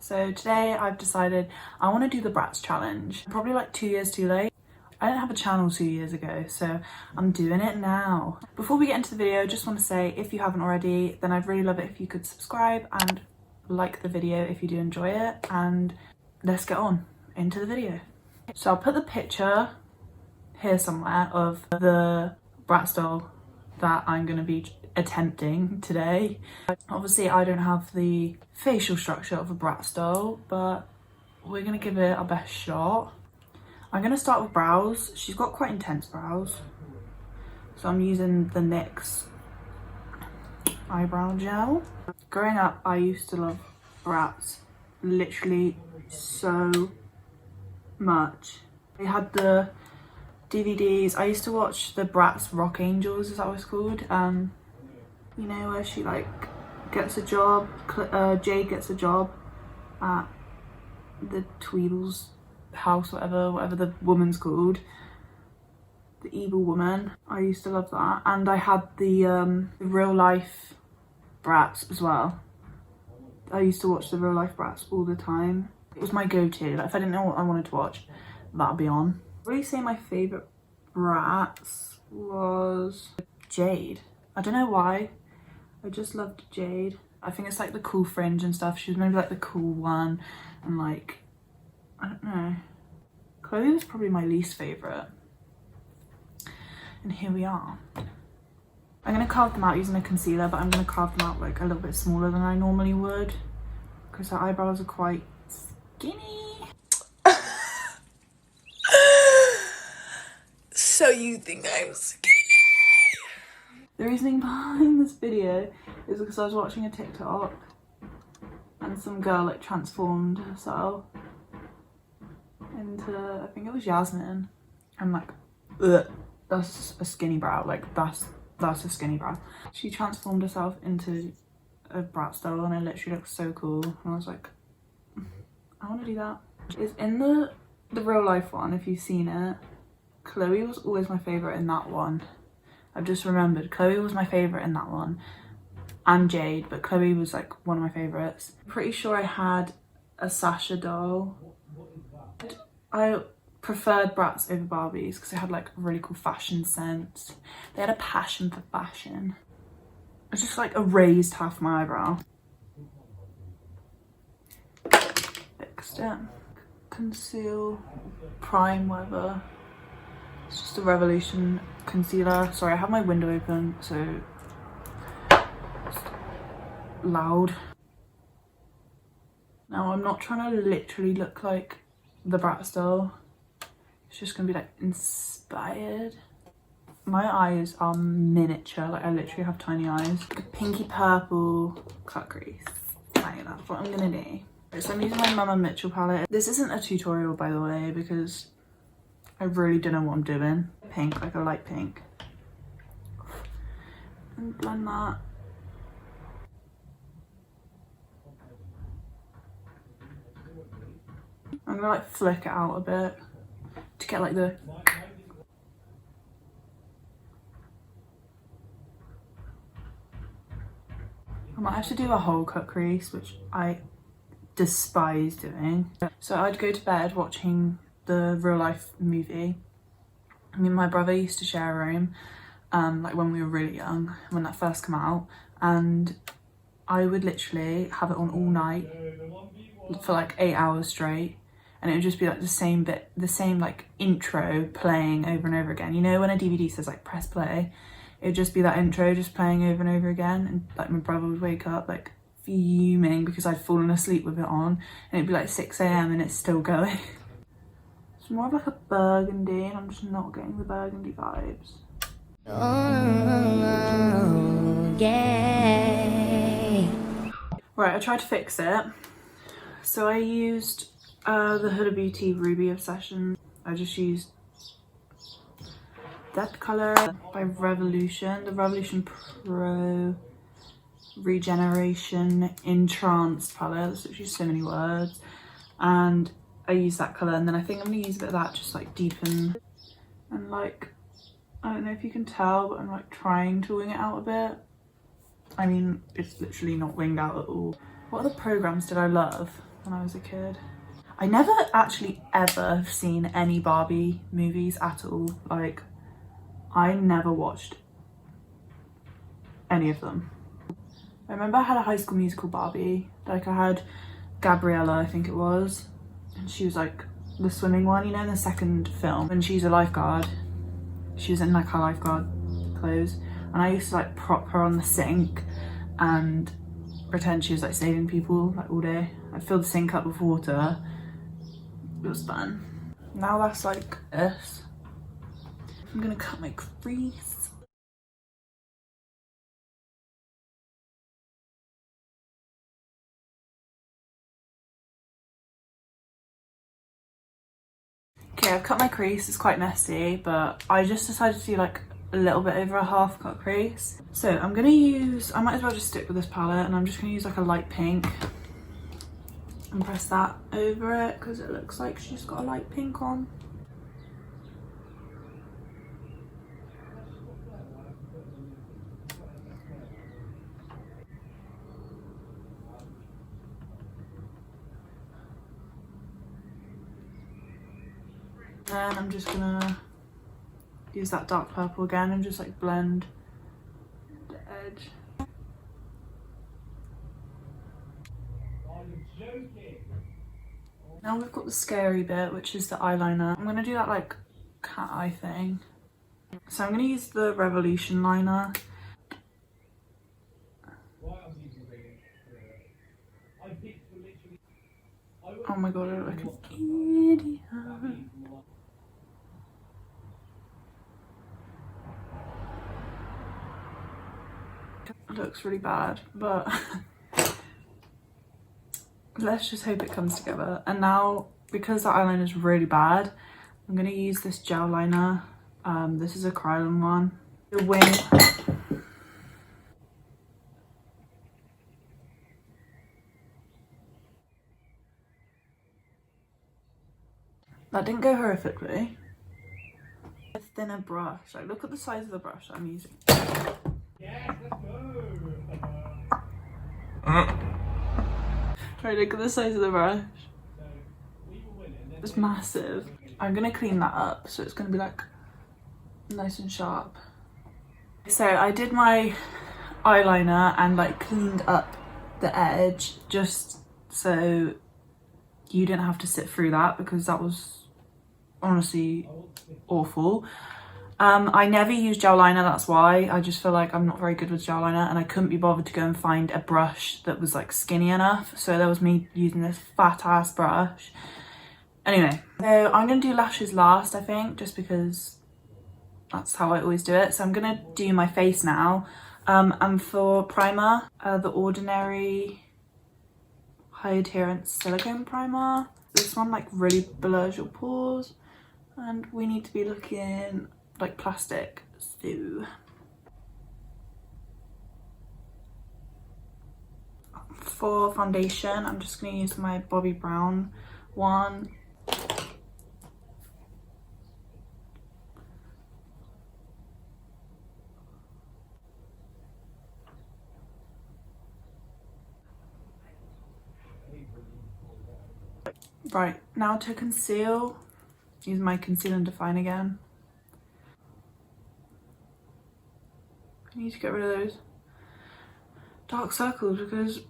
So today I've decided I want to do the Bratz challenge. I'm probably like 2 years too late. I didn't have a channel 2 years ago, so I'm doing it now. Before we get into the video, I just want to say, if you haven't already, then I'd really love it if you could subscribe and like the video if you do enjoy it, and let's get on into the video. So I'll put the picture here somewhere of the Bratz doll that I'm going to be attempting today. Obviously I don't have the facial structure of a Bratz doll, but we're going to give it our best shot. I'm going to start with brows. She's got quite intense brows, so I'm using the NYX eyebrow gel. Growing up, I used to love Bratz literally so much. We had the DVDs. I used to watch the Bratz Rock Angels, is that what it's called? You know, where she like gets a job, Jade gets a job at the Tweedle's house, whatever the woman's called, the evil woman. I used to love that, and I had the real life Bratz as well. I used to watch the real life Bratz all the time. It was my go-to. Like, if I didn't know what I wanted to watch, that'd be on. I'd really say my favourite Bratz was Jade. I don't know why, I just loved Jade. I think it's like the cool fringe and stuff. She was maybe like the cool one, and like, I don't know. Chloe was probably my least favourite. And here we are. I'm going to carve them out using a concealer, but I'm going to carve them out like a little bit smaller than I normally would, because her eyebrows are quite skinny. So you think I'm skinny? The reasoning behind this video is because I was watching a TikTok and some girl like transformed herself into, I think it was Yasmin. I'm like, ugh, that's a skinny brow. Like that's a skinny brow. She transformed herself into a Bratz doll and it literally looks so cool. And I was like, I want to do that. It's in the real life one, if you've seen it. Chloe was always my favourite in that one. I've just remembered, Chloe was my favourite in that one. And Jade, but Chloe was like one of my favourites. Pretty sure I had a Sasha doll. I preferred Bratz over Barbies because they had like a really cool fashion sense. They had a passion for fashion. I just like erased half my eyebrow. Fixed it. Conceal, prime, whatever. It's just a Revolution concealer. Sorry, I have my window open, so it's loud. Now, I'm not trying to literally look like the Bratz doll. It's just gonna be like inspired. My eyes are miniature, like I literally have tiny eyes. Like a pinky purple cut crease. Like, that's what I'm gonna do. So I'm using my Mama Mitchell palette. This isn't a tutorial, by the way, because I really don't know what I'm doing. Pink, like a light pink. And blend that. I'm gonna like flick it out a bit to get like the... I might have to do a whole cut crease, which I despise doing. So I'd go to bed watching the real life movie. I mean, my brother used to share a room, like when we were really young, when that first came out, and I would literally have it on all night for like 8 hours straight, and it would just be like the same bit, the same like intro playing over and over again. You know when a DVD says like press play, it would just be that intro just playing over and over again, and like my brother would wake up like fuming because I'd fallen asleep with it on, and it'd be like 6 AM and it's still going. It's more of like a burgundy, and I'm just not getting the burgundy vibes. Oh, yeah. Right, I tried to fix it. So I used the Huda Beauty Ruby Obsession. I just used that colour by Revolution, the Revolution Pro Regeneration Entranced palette. There's literally so many words. And I use that colour, and then I think I'm going to use a bit of that, just like deepen and like, I don't know if you can tell, but I'm like trying to wing it out a bit. I mean, it's literally not winged out at all. What other programs did I love? when I was a kid. I never actually ever have seen any Barbie movies at all. Like, I never watched any of them. I remember I had a High School Musical Barbie. Like, I had Gabriella, I think it was, and she was like the swimming one, you know, in the second film. And she's a lifeguard. She was in like her lifeguard clothes, and I used to like prop her on the sink and pretend she was like saving people like all day. I'd fill the sink up with water. It was fun. Now that's like this. I'm gonna cut my crease. Okay, I've cut my crease. It's quite messy, but I just decided to do like a little bit over a half cut crease. So I'm gonna use, I might as well just stick with this palette, and I'm just gonna use like a light pink and press that over it because it looks like she's got a light pink on. Then I'm just gonna use that dark purple again and just like blend the edge. Now we've got the scary bit, which is the eyeliner. I'm gonna do that like cat eye thing. So I'm gonna use the Revolution liner. Oh my god, I look like an idiot. It looks really bad, but let's just hope it comes together. And now, because the eyeliner is really bad, I'm gonna use this gel liner. This is a Krylon one. The wing. That didn't go horrifically. A thinner brush. Like, look at the size of the brush I'm using. Yes, let's go. Right, look at the size of the brush. It's massive. I'm gonna clean that up so it's gonna be like nice and sharp. So I did my eyeliner and like cleaned up the edge just so you didn't have to sit through that, because that was honestly awful. I never use gel liner, that's why. I just feel like I'm not very good with gel liner, and I couldn't be bothered to go and find a brush that was like skinny enough, so there was me using this fat ass brush. Anyway, so I'm gonna do lashes last, I think, just because that's how I always do it. So I'm gonna do my face now, and for primer, the Ordinary High Adherence Silicone Primer. This one like really blurs your pores, and we need to be looking like plastic, so for foundation I'm just going to use my Bobbi Brown one. Right, now to conceal, use my Conceal and Define again. I need to get rid of those dark circles because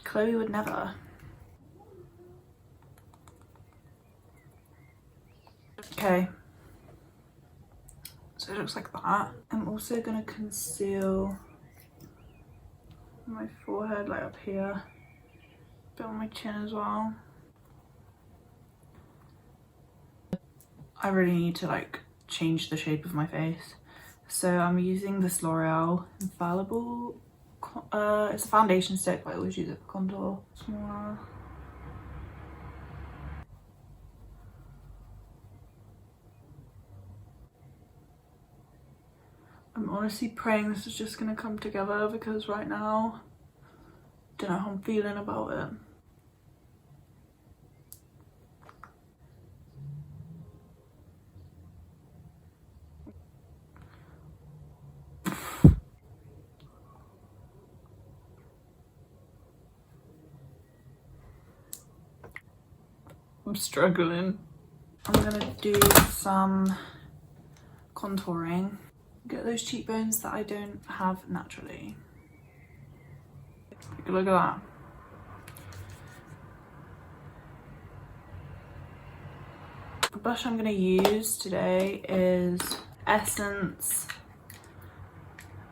Chloe would never. Okay, so it looks like that. I'm also gonna conceal my forehead, like up here, a bit on my chin as well. I really need to like change the shape of my face. So I'm using this L'Oreal Infallible, it's a foundation stick, but I always use it for contour. Smaller. I'm honestly praying this is just gonna come together, because right now, I don't know how I'm feeling about it. I'm struggling. I'm gonna do some contouring. Get those cheekbones that I don't have naturally. Look at that. The blush I'm gonna use today is Essence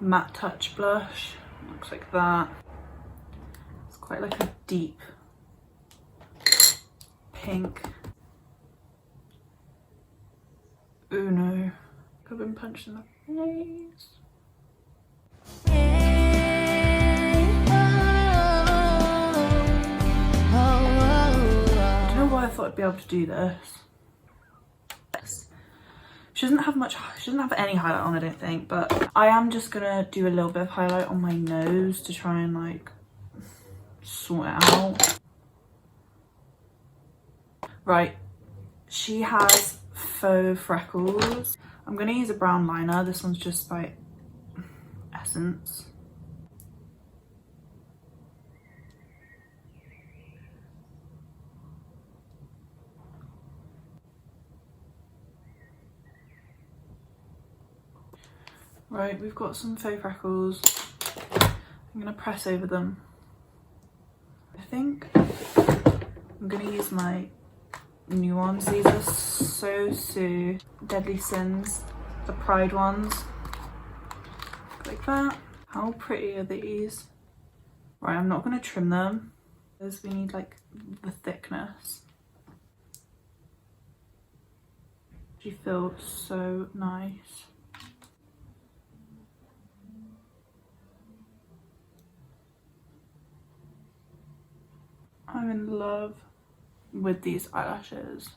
Matte Touch Blush. Looks like that. It's quite like a deep pink. Oh no, I've been punched in the face. I don't know why I thought I'd be able to do this. She doesn't have much, she doesn't have any highlight on, I don't think, but I am just gonna do a little bit of highlight on my nose to try and like sort it out. Right, she has faux freckles. I'm gonna use a brown liner. This one's just by Essence. Right, we've got some faux freckles. I'm gonna press over them. I think I'm gonna use my new ones. These are so Deadly Sins, the Pride ones. Like that. How pretty are these? Right, I'm not gonna trim them because we need like the thickness. She feels so nice. I'm in love with these eyelashes.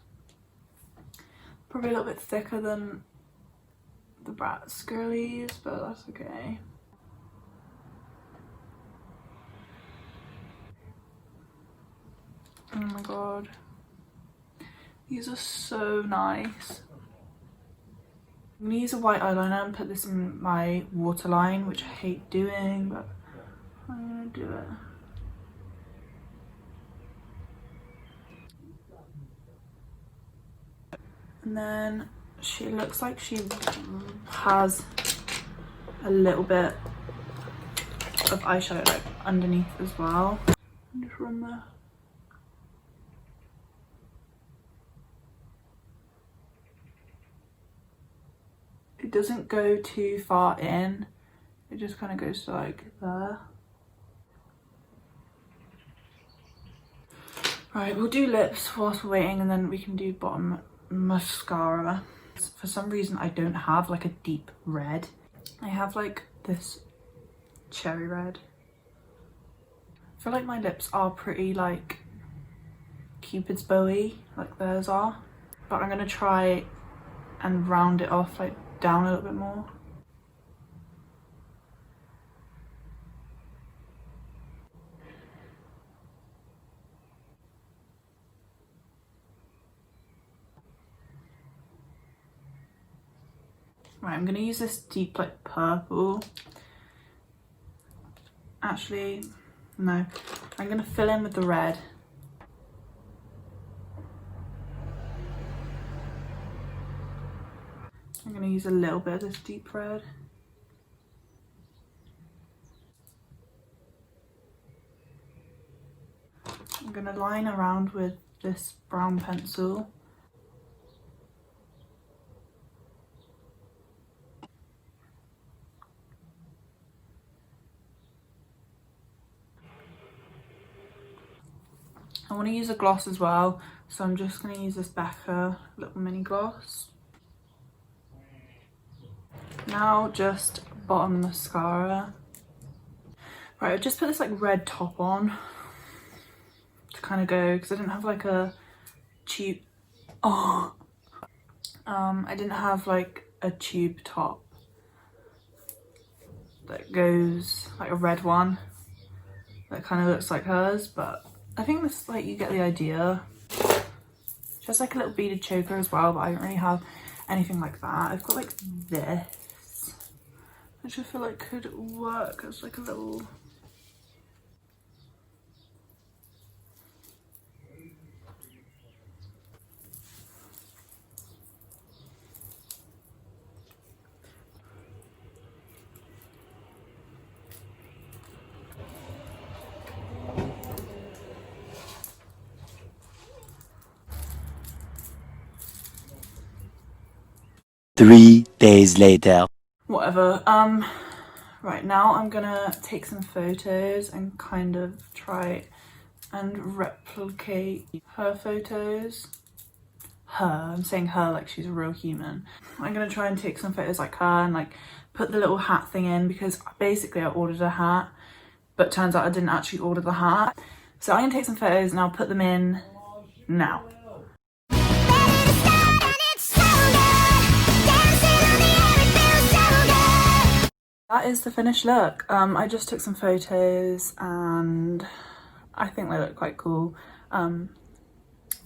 Probably a little bit thicker than the Bratz girlies, but that's okay. Oh my god. These are so nice. I'm gonna use a white eyeliner and put this in my waterline, which I hate doing, but I'm gonna do it. And then she looks like she has a little bit of eyeshadow like underneath as well. And just run there. It doesn't go too far in. It just kind of goes to like there. Right, we'll do lips whilst we're waiting, and then we can do bottom mascara. For some reason I don't have like a deep red. I have like this cherry red. I feel like my lips are pretty like Cupid's bowy, like theirs are, but I'm gonna try and round it off like down a little bit more. Right, I'm gonna use this deep like purple. Actually, no, I'm gonna fill in with the red. I'm gonna use a little bit of this deep red. I'm gonna line around with this brown pencil. I want to use a gloss as well, so I'm just going to use this Becca little mini gloss. Now just bottom mascara. Right, I just put this like red top on to kind of go, because I didn't have like a tube. Oh, I didn't have like a tube top that goes like a red one that kind of looks like hers, but I think this, like, you get the idea. Just like a little beaded choker as well, but I don't really have anything like that. I've got like this, which I feel like could work as like a little, 3 days later. Whatever. Right now I'm gonna take some photos and kind of try and replicate her photos. I'm saying her like she's a real human. I'm gonna try and take some photos like her and like put the little hat thing in, because basically I ordered a hat, but turns out I didn't actually order the hat. So I'm gonna take some photos and I'll put them in now. That is the finished look. I just took some photos and I think they look quite cool. I'll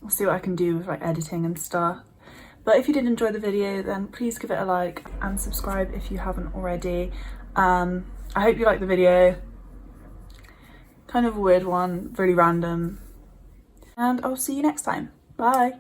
see what I can do with like editing and stuff. But if you did enjoy the video, then please give it a like and subscribe if you haven't already. I hope you liked the video. Kind of a weird one, really random. And I'll see you next time. Bye.